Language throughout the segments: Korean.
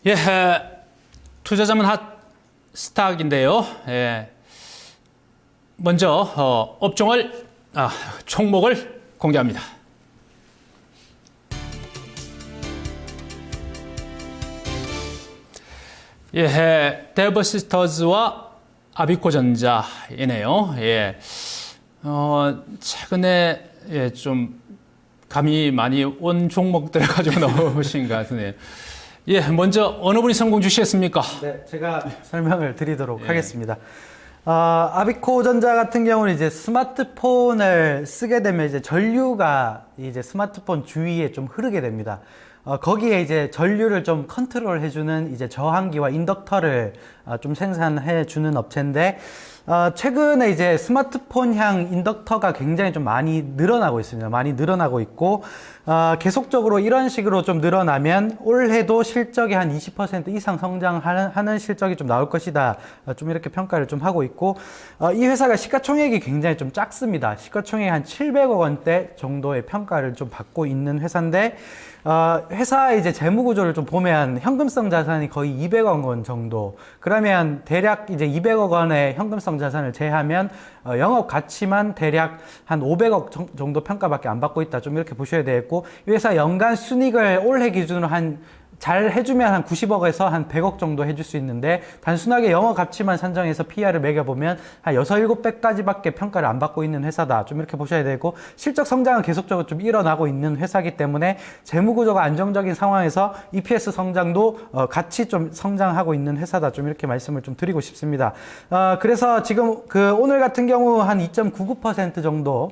예, 투자자문 핫 스탁인데요. 예, 먼저 종목을 공개합니다. 예, 데버시스터즈와 아비코전자이네요. 예, 최근에 좀 감이 많이 온 종목들을 가지고 나오신 것 같은데요. 예, 먼저 어느 분이 성공 주시겠습니까? 네, 제가 설명을 드리도록 하겠습니다. 아비코전자 같은 경우는 이제 스마트폰을 쓰게 되면 이제 전류가 이제 스마트폰 주위에 좀 흐르게 됩니다. 거기에 이제 전류를 좀 컨트롤 해주는 이제 저항기와 인덕터를 좀 생산해 주는 업체인데, 최근에 이제 스마트폰향 인덕터가 굉장히 좀 많이 늘어나고 있습니다. 많이 늘어나고 있고, 계속적으로 이런 식으로 좀 늘어나면 올해도 실적이 한 20% 이상 성장하는 실적이 좀 나올 것이다. 좀 이렇게 평가를 좀 하고 있고, 이 회사가 시가총액이 굉장히 좀 작습니다. 시가총액 한 700억 원대 정도의 평가를 좀 받고 있는 회사인데, 회사의 이제 재무 구조를 좀 보면 현금성 자산이 거의 200억 원 정도. 그러면 대략 이제 200억 원의 현금성 자산을 제하면 영업 가치만 대략 한 500억 정도 평가밖에 안 받고 있다. 좀 이렇게 보셔야 되겠고, 이 회사 연간 순이익을 올해 기준으로 잘 해주면 한 90억에서 한 100억 정도 해줄 수 있는데, 단순하게 영업 가치만 산정해서 PR을 매겨보면 한 6, 7배까지밖에 평가를 안 받고 있는 회사다. 좀 이렇게 보셔야 되고, 실적 성장은 계속적으로 좀 일어나고 있는 회사이기 때문에 재무 구조가 안정적인 상황에서 EPS 성장도 같이 좀 성장하고 있는 회사다. 좀 이렇게 말씀을 좀 드리고 싶습니다. 그래서 지금 오늘 같은 경우 한 2.99% 정도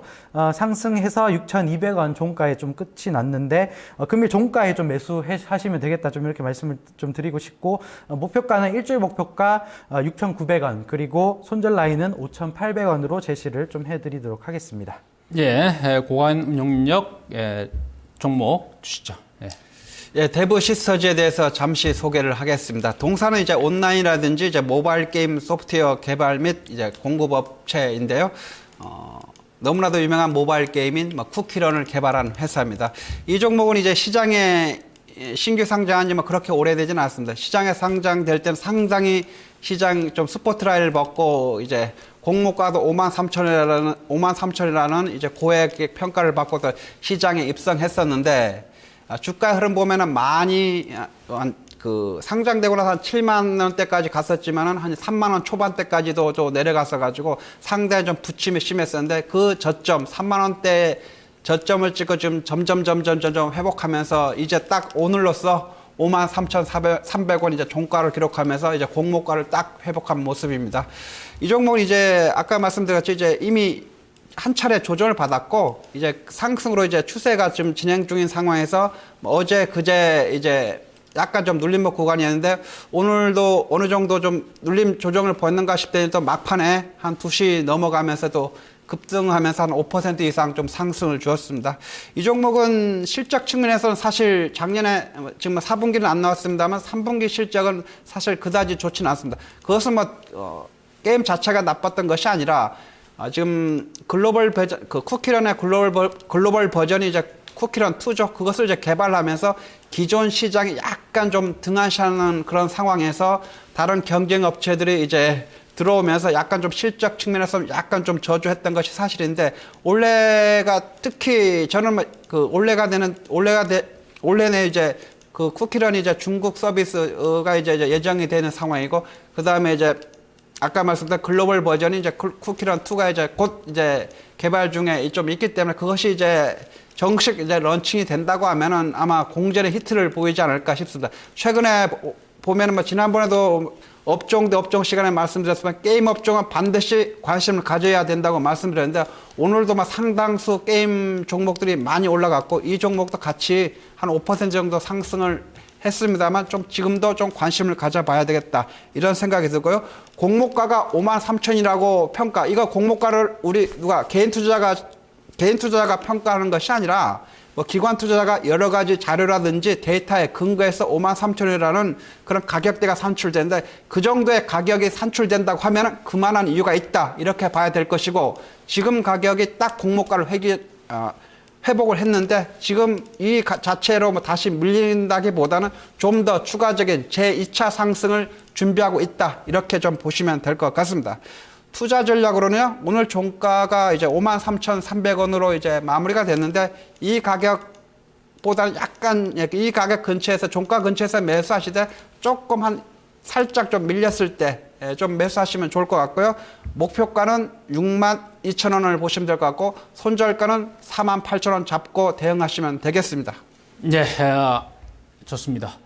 상승해서 6,200원 종가에 좀 끝이 났는데, 금일 종가에 좀 매수하시면 되겠다. 좀 이렇게 말씀을 좀 드리고 싶고, 목표가는 일주일 목표가 6,900원, 그리고 손절 라인은 5,800원으로 제시를 좀 해드리도록 하겠습니다. 예, 고관 운용력 종목 주시죠. 예. 예, 데브시스터즈에 대해서 잠시 소개를 하겠습니다. 동사는 이제 온라인이라든지 이제 모바일 게임 소프트웨어 개발 및 이제 공급 업체인데요. 너무나도 유명한 모바일 게임인 쿠키런을 개발한 회사입니다. 이 종목은 이제 시장에 신규 상장한 지 그렇게 오래되지는 않습니다. 시장에 상장될 때는 상당히 시장 좀 스포트라이트를 받고 이제 공모가도 53,000이라는 이제 고액 평가를 받고 시장에 입성했었는데, 주가 흐름 보면은 많이 상장되고 나서 한 7만 원대까지 갔었지만은 한 3만 원 초반대까지도 좀 내려갔어 가지고 상당히 좀 부침이 심했었는데, 그 저점 3만 원대 저점을 찍고 지금 점점 회복하면서 이제 딱 오늘로써 53,300원 이제 종가를 기록하면서 이제 공모가를 딱 회복한 모습입니다. 이 종목은 이제 아까 말씀드렸죠. 이제 이미 한 차례 조정을 받았고, 이제 상승으로 이제 추세가 지금 진행 중인 상황에서 어제 그제 이제 약간 좀 눌림목 구간이었는데, 오늘도 어느 정도 좀 눌림 조정을 보였는가 싶더니 또 막판에 한 2시 넘어가면서도 급등하면서 한 5% 이상 좀 상승을 주었습니다. 이 종목은 실적 측면에서는 사실 작년에 지금 4분기는 안 나왔습니다만 3분기 실적은 사실 그다지 좋지는 않습니다. 그것은 게임 자체가 나빴던 것이 아니라, 지금 글로벌 버전, 쿠키런의 글로벌 버전이 이제 쿠키런 2죠. 그것을 이제 개발하면서 기존 시장이 약간 좀 등한시하는 그런 상황에서 다른 경쟁 업체들이 이제 들어오면서 약간 좀 실적 측면에서 약간 좀 저조했던 것이 사실인데, 올해가 특히 저는 올해내 이제 쿠키런이 이제 중국 서비스가 이제 예정이 되는 상황이고, 그 다음에 이제 아까 말씀드린 글로벌 버전이 이제 쿠키런 2가 이제 곧 이제 개발 중에 좀 있기 때문에, 그것이 이제 정식 이제 런칭이 된다고 하면은 아마 공전의 히트를 보이지 않을까 싶습니다. 최근에 보면은 지난번에도 업종 대 업종 시간에 말씀드렸지만, 게임 업종은 반드시 관심을 가져야 된다고 말씀드렸는데, 오늘도 상당수 게임 종목들이 많이 올라갔고, 이 종목도 같이 한 5% 정도 상승을 했습니다만, 좀 지금도 좀 관심을 가져봐야 되겠다, 이런 생각이 들고요. 공모가가 53,000이라고 평가, 이거 공모가를 개인 투자자가 평가하는 것이 아니라 기관 투자자가 여러 가지 자료라든지 데이터에 근거해서 53,000원이라는 그런 가격대가 산출되는데, 그 정도의 가격이 산출된다고 하면 그만한 이유가 있다, 이렇게 봐야 될 것이고, 지금 가격이 딱 공모가를 회복을 했는데 지금 이 자체로 뭐 다시 밀린다기보다는 좀 더 추가적인 제2차 상승을 준비하고 있다. 이렇게 좀 보시면 될 것 같습니다. 투자 전략으로는요, 오늘 종가가 이제 53,300원으로 이제 마무리가 됐는데 이 가격보다는 약간 이 가격 근처에서 종가 근처에서 매수하시되 조금 한 살짝 좀 밀렸을 때 좀 매수하시면 좋을 것 같고요. 목표가는 62,000원을 보시면 될 것 같고 손절가는 48,000원 잡고 대응하시면 되겠습니다. 네, 좋습니다.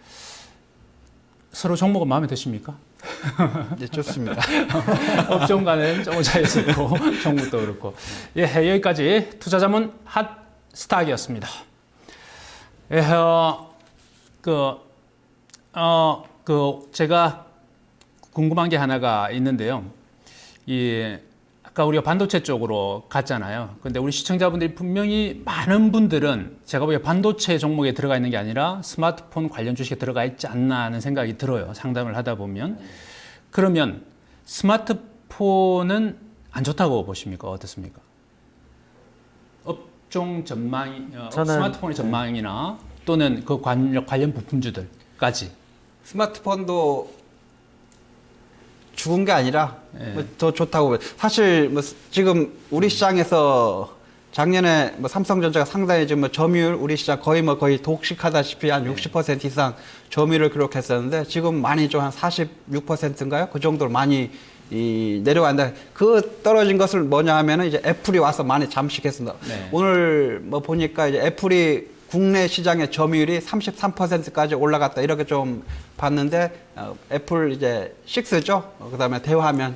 서로 종목은 마음에 드십니까? 네, 좋습니다. 업종 간은 조금 차이가 있고 종목도 그렇고. 예, 여기까지 투자자문 핫 스탁이었습니다. 예, 제가 궁금한 게 하나가 있는데요. 아까 우리가 반도체 쪽으로 갔잖아요. 근데 우리 시청자분들이 분명히 많은 분들은 제가 보기에 반도체 종목에 들어가 있는 게 아니라 스마트폰 관련 주식에 들어가 있지 않나 하는 생각이 들어요. 상담을 하다 보면. 그러면 스마트폰은 안 좋다고 보십니까? 어떻습니까? 업종 전망이, 스마트폰의 전망이나 또는 그 관련 부품주들까지. 스마트폰도 죽은 게 아니라 더 좋다고. 사실 뭐 지금 우리 시장에서 작년에 뭐 삼성전자가 상당히 지금 뭐 점유율 우리 시장 거의 독식하다시피 한 60% 이상 점유율을 기록했었는데 지금 많이 좀 한 46%인가요? 그 정도로 많이 내려왔는데 그 떨어진 것을 뭐냐 하면은 이제 애플이 와서 많이 잠식했습니다. 네. 오늘 뭐 보니까 이제 애플이 국내 시장의 점유율이 33%까지 올라갔다 이렇게 좀 봤는데 애플 이제 6죠. 그다음에 대화면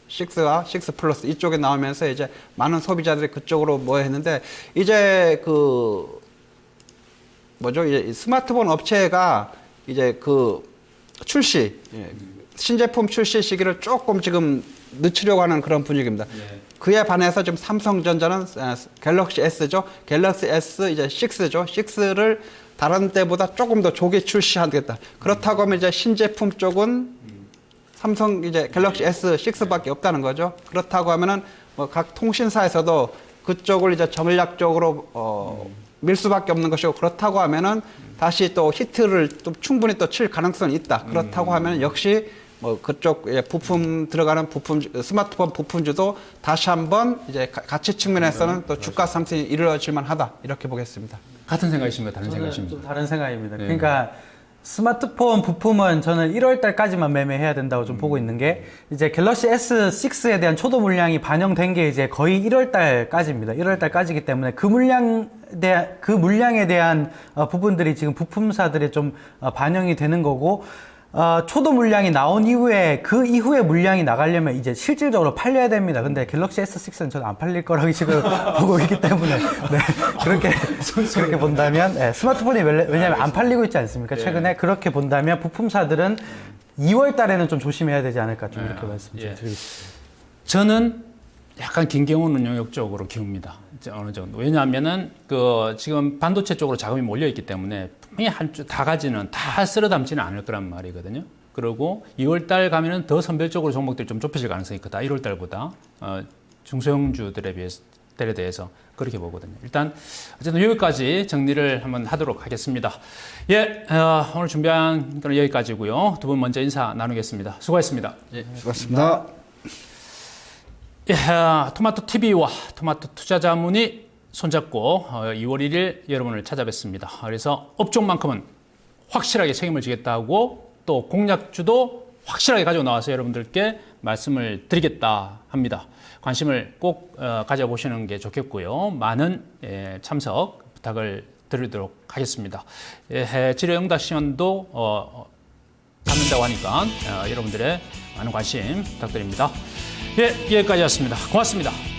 6와 6 플러스 이쪽에 나오면서 이제 많은 소비자들이 그쪽으로 모여있는데 이제 이제 스마트폰 업체가 이제 신제품 출시 시기를 조금 지금 늦추려고 하는 그런 분위기입니다. 네. 그에 반해서 지금 삼성전자는 갤럭시 S죠. 갤럭시 S 이제 6죠. 6를 다른 때보다 조금 더 조기 출시하겠다. 그렇다고 하면 이제 신제품 쪽은 삼성 이제 갤럭시 S6밖에 없다는 거죠. 그렇다고 하면은 뭐 각 통신사에서도 그쪽을 이제 전략적으로 밀 수밖에 없는 것이고 그렇다고 하면은 다시 또 히트를 또 충분히 또 칠 가능성이 있다. 그렇다고 하면은 역시 뭐 그쪽 부품 들어가는 스마트폰 부품주도 다시 한번 이제 가치 측면에서는 또 주가 상승이 이루어질 만하다 이렇게 보겠습니다. 같은 생각이신가요? 다른 저는 생각이십니까? 좀 다른 생각입니다. 네. 그러니까 스마트폰 부품은 저는 1월 달까지만 매매해야 된다고 좀 보고 있는 게 이제 갤럭시 S6에 대한 초도 물량이 반영된 게 이제 거의 1월 달까지입니다. 1월 달까지이기 때문에 그 물량에 대한 부분들이 지금 부품사들에 좀 반영이 되는 거고 초도 물량이 나온 이후에 그 이후에 물량이 나가려면 이제 실질적으로 팔려야 됩니다. 근데 갤럭시 S6는 저는 안 팔릴 거라고 지금 보고 있기 때문에 그렇게 본다면 스마트폰이 왜냐하면 안 팔리고 있지 않습니까? 최근에 그렇게 본다면 부품사들은 2월 달에는 좀 조심해야 되지 않을까 좀 이렇게 말씀드리겠습니다. 저는 약간 김경훈 영역 쪽으로 키웁니다. 어느 정도. 왜냐하면은 지금 반도체 쪽으로 자금이 몰려 있기 때문에 분명히 다 가지는 다 쓸어 담지는 않을 거란 말이거든요. 그리고 2월 달 가면은 더 선별적으로 종목들이 좀 좁혀질 가능성이 크다. 1월 달보다 중소형주들에 대해서 그렇게 보거든요. 일단 어쨌든 여기까지 정리를 한번 하도록 하겠습니다. 예, 오늘 준비한 건 여기까지고요. 두 분 먼저 인사 나누겠습니다. 수고하셨습니다. 예, 수고하셨습니다. 예, 토마토 TV와 토마토 투자자문이 손잡고 2월 1일 여러분을 찾아뵙습니다. 그래서 업종만큼은 확실하게 책임을 지겠다고 또 공략주도 확실하게 가지고 나와서 여러분들께 말씀을 드리겠다 합니다. 관심을 꼭 가져보시는 게 좋겠고요. 많은 참석 부탁을 드리도록 하겠습니다. 질의응답 시간도 갖는다고 하니까 여러분들의 많은 관심 부탁드립니다. 예, 여기까지였습니다. 고맙습니다.